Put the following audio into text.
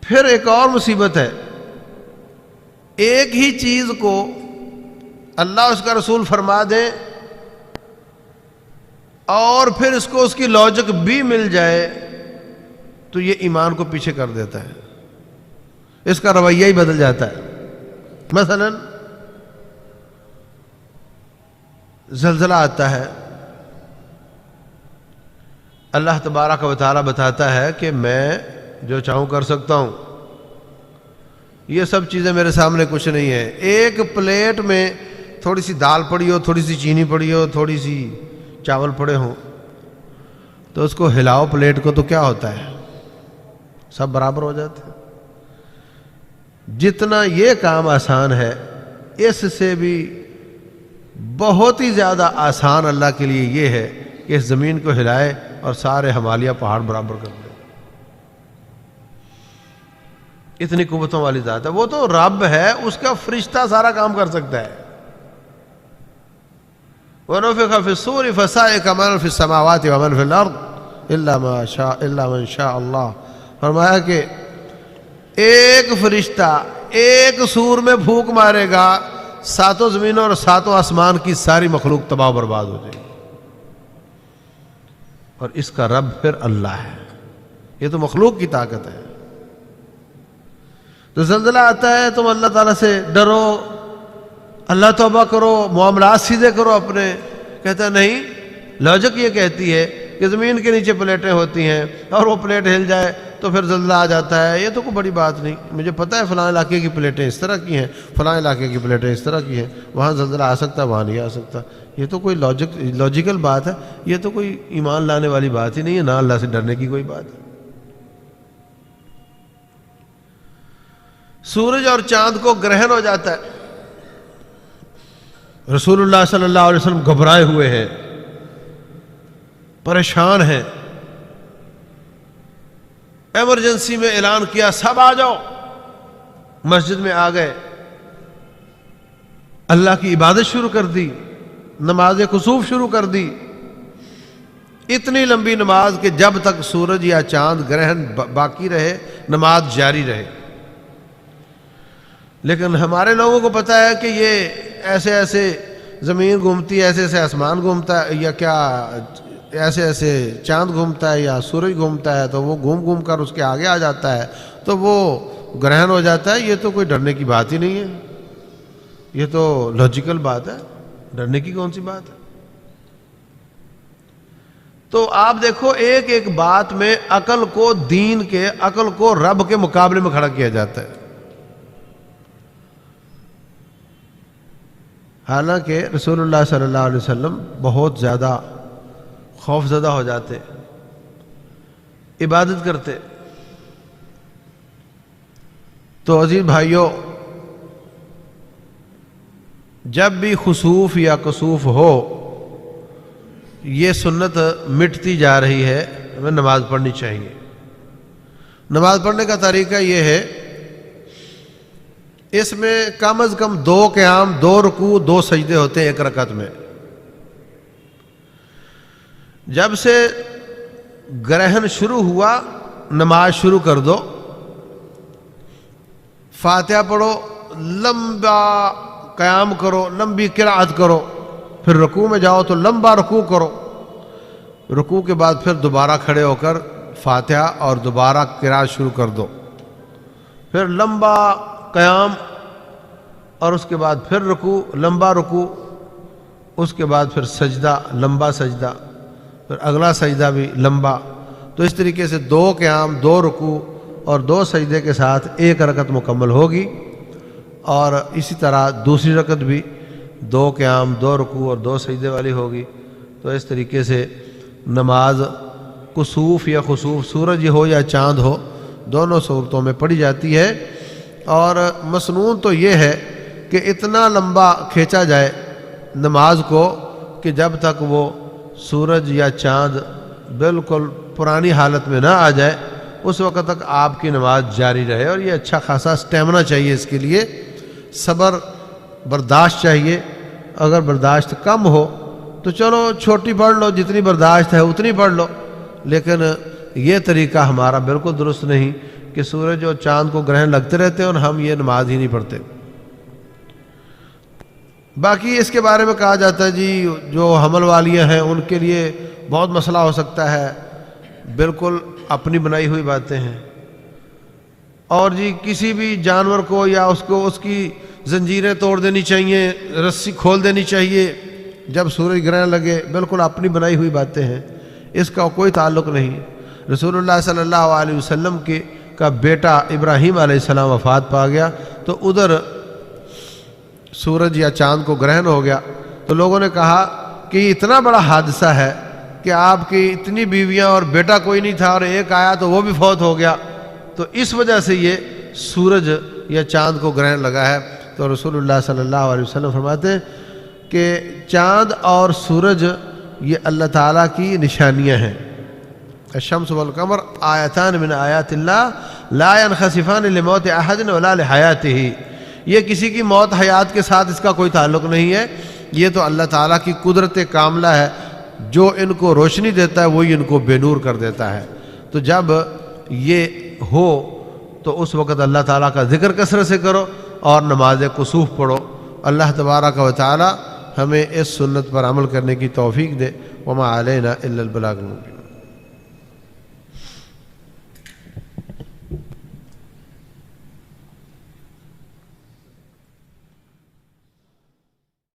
پھر ایک اور مصیبت ہے، ایک ہی چیز کو اللہ اس کا رسول فرما دیں اور پھر اس کو اس کی لاجک بھی مل جائے تو یہ ایمان کو پیچھے کر دیتا ہے، اس کا رویہ ہی بدل جاتا ہے۔ مثلا زلزلہ آتا ہے، اللہ تبارک و تعالیٰ بتاتا ہے کہ میں جو چاہوں کر سکتا ہوں، یہ سب چیزیں میرے سامنے کچھ نہیں ہے۔ ایک پلیٹ میں تھوڑی سی دال پڑی ہو، تھوڑی سی چینی پڑی ہو، تھوڑی سی چاول پڑے ہوں، تو اس کو ہلاؤ پلیٹ کو تو کیا ہوتا ہے؟ سب برابر ہو جاتے ہیں۔ جتنا یہ کام آسان ہے، اس سے بھی بہت ہی زیادہ آسان اللہ کے لیے یہ ہے کہ اس زمین کو ہلائے اور سارے ہمالیہ پہاڑ برابر کر دے۔ اتنی قوتوں والی ذات ہے، وہ تو رب ہے، اس کا فرشتہ سارا کام کر سکتا ہے۔ وَنُفِخَ فِي الصُّورِ فَصَعِقَ مَنْ فِي السَّمَاوَاتِ وَمَنْ فِي الْأَرْضِ إِلَّا مَنْ شَاءَ اللَّهُ۔ فرمایا کہ ایک فرشتہ ایک سور میں پھونک مارے گا، ساتوں زمینوں اور ساتوں آسمان کی ساری مخلوق تباہ و برباد ہو جائے گی، اور اس کا رب پھر اللہ ہے۔ یہ تو مخلوق کی طاقت ہے۔ تو زلزلہ آتا ہے، تم اللہ تعالیٰ سے ڈرو، اللہ توبہ کرو، معاملات سیدھے کرو اپنے۔ کہتا نہیں، لاجک یہ کہتی ہے کہ زمین کے نیچے پلیٹیں ہوتی ہیں اور وہ پلیٹ ہل جائے تو پھر زلزلہ آ جاتا ہے، یہ تو کوئی بڑی بات نہیں، مجھے پتہ ہے فلاں علاقے کی پلیٹیں اس طرح کی ہیں، فلاں علاقے کی پلیٹیں اس طرح کی ہیں، وہاں زلزلہ آ سکتا ہے، وہاں نہیں آ سکتا۔ یہ تو کوئی لاجیکل بات ہے، یہ تو کوئی ایمان لانے والی بات ہی نہیں ہے، نہ اللہ سے ڈرنے کی کوئی بات ہے۔ سورج اور چاند کو گرہن ہو جاتا ہے، رسول اللہ صلی اللہ علیہ وسلم گھبرائے ہوئے ہیں، پریشان ہیں، ایمرجنسی میں اعلان کیا سب آ جاؤ، مسجد میں آ گئے، اللہ کی عبادت شروع کر دی، نماز کسوف شروع کر دی، اتنی لمبی نماز کہ جب تک سورج یا چاند گرہن باقی رہے نماز جاری رہے۔ لیکن ہمارے لوگوں کو پتہ ہے کہ یہ ایسے ایسے زمین گھومتی ہے، ایسے ایسے آسمان گھومتا ہے، یا کیا ایسے ایسے چاند گھومتا ہے یا سورج گھومتا ہے، تو وہ گھوم گھوم کر اس کے آگے آ جاتا ہے تو وہ گرہن ہو جاتا ہے۔ یہ تو کوئی ڈرنے کی بات ہی نہیں ہے، یہ تو لاجیکل بات ہے، ڈرنے کی کون سی بات ہے؟ تو آپ دیکھو، ایک ایک بات میں عقل کو دین کے، عقل کو رب کے مقابلے میں کھڑا کیا جاتا ہے۔ حالانکہ رسول اللہ صلی اللہ علیہ وسلم بہت زیادہ خوف زدہ ہو جاتے، عبادت کرتے۔ تو عزیز بھائیوں، جب بھی خسوف یا کسوف ہو، یہ سنت مٹتی جا رہی ہے، ہمیں نماز پڑھنی چاہیے۔ نماز پڑھنے کا طریقہ یہ ہے، اس میں کم از کم 2 قیام، 2 رکوع، 2 سجدے ہوتے ہیں ایک رکعت میں۔ جب سے گرہن شروع ہوا نماز شروع کر دو، فاتحہ پڑھو، لمبا قیام کرو، لمبی قرأت کرو، پھر رکوع میں جاؤ تو لمبا رکوع کرو، رکوع کے بعد پھر دوبارہ کھڑے ہو کر فاتحہ اور دوبارہ قرأت شروع کر دو، پھر لمبا قیام، اور اس کے بعد پھر رکوع، لمبا رکوع، اس کے بعد پھر سجدہ، لمبا سجدہ، پھر اگلا سجدہ بھی لمبا۔ تو اس طریقے سے 2 قیام، 2 رکوع اور 2 سجدے کے ساتھ ایک رکعت مکمل ہوگی، اور اسی طرح دوسری رکعت بھی 2 قیام، 2 رکوع اور 2 سجدے والی ہوگی۔ تو اس طریقے سے نماز کسوف یا خسوف، سورج ہو یا چاند ہو، دونوں صورتوں میں پڑھی جاتی ہے۔ اور مسنون تو یہ ہے کہ اتنا لمبا کھینچا جائے نماز کو کہ جب تک وہ سورج یا چاند بالکل پرانی حالت میں نہ آ جائے، اس وقت تک آپ کی نماز جاری رہے۔ اور یہ اچھا خاصا سٹیمنا چاہیے، اس کے لیے صبر برداشت چاہیے۔ اگر برداشت کم ہو تو چلو چھوٹی پڑھ لو، جتنی برداشت ہے اتنی پڑھ لو، لیکن یہ طریقہ ہمارا بالکل درست نہیں کہ سورج اور چاند کو گرہن لگتے رہتے ہیں اور ہم یہ نماز ہی نہیں پڑھتے۔ باقی اس کے بارے میں کہا جاتا ہے جی جو حمل والیاں ہیں ان کے لیے بہت مسئلہ ہو سکتا ہے، بالکل اپنی بنائی ہوئی باتیں ہیں۔ اور جی کسی بھی جانور کو یا اس کی زنجیریں توڑ دینی چاہیے، رسی کھول دینی چاہیے جب سورج گرہن لگے، بالکل اپنی بنائی ہوئی باتیں ہیں، اس کا کوئی تعلق نہیں۔ رسول اللہ صلی اللہ علیہ وسلم کا بیٹا ابراہیم علیہ السلام وفات پا گیا تو ادھر سورج یا چاند کو گرہن ہو گیا، تو لوگوں نے کہا کہ یہ اتنا بڑا حادثہ ہے کہ آپ کی اتنی بیویاں اور بیٹا کوئی نہیں تھا اور ایک آیا تو وہ بھی فوت ہو گیا، تو اس وجہ سے یہ سورج یا چاند کو گرہن لگا ہے۔ تو رسول اللہ صلی اللہ علیہ وسلم فرماتے ہیں کہ چاند اور سورج یہ اللہ تعالیٰ کی نشانیاں ہیں۔ الشمس والقمر آیتان من آیات اللہ لا ينخسفان لموت احد ولا لحیاتہ، یہ کسی کی موت حیات کے ساتھ اس کا کوئی تعلق نہیں ہے، یہ تو اللہ تعالیٰ کی قدرت کاملہ ہے، جو ان کو روشنی دیتا ہے وہی ان کو بے نور کر دیتا ہے۔ تو جب یہ ہو تو اس وقت اللہ تعالیٰ کا ذکر کثرت سے کرو اور نماز کسوف پڑھو۔ اللہ تبارک و تعالیٰ ہمیں اس سنت پر عمل کرنے کی توفیق دے۔ وما علینا الا البلاغ المبین۔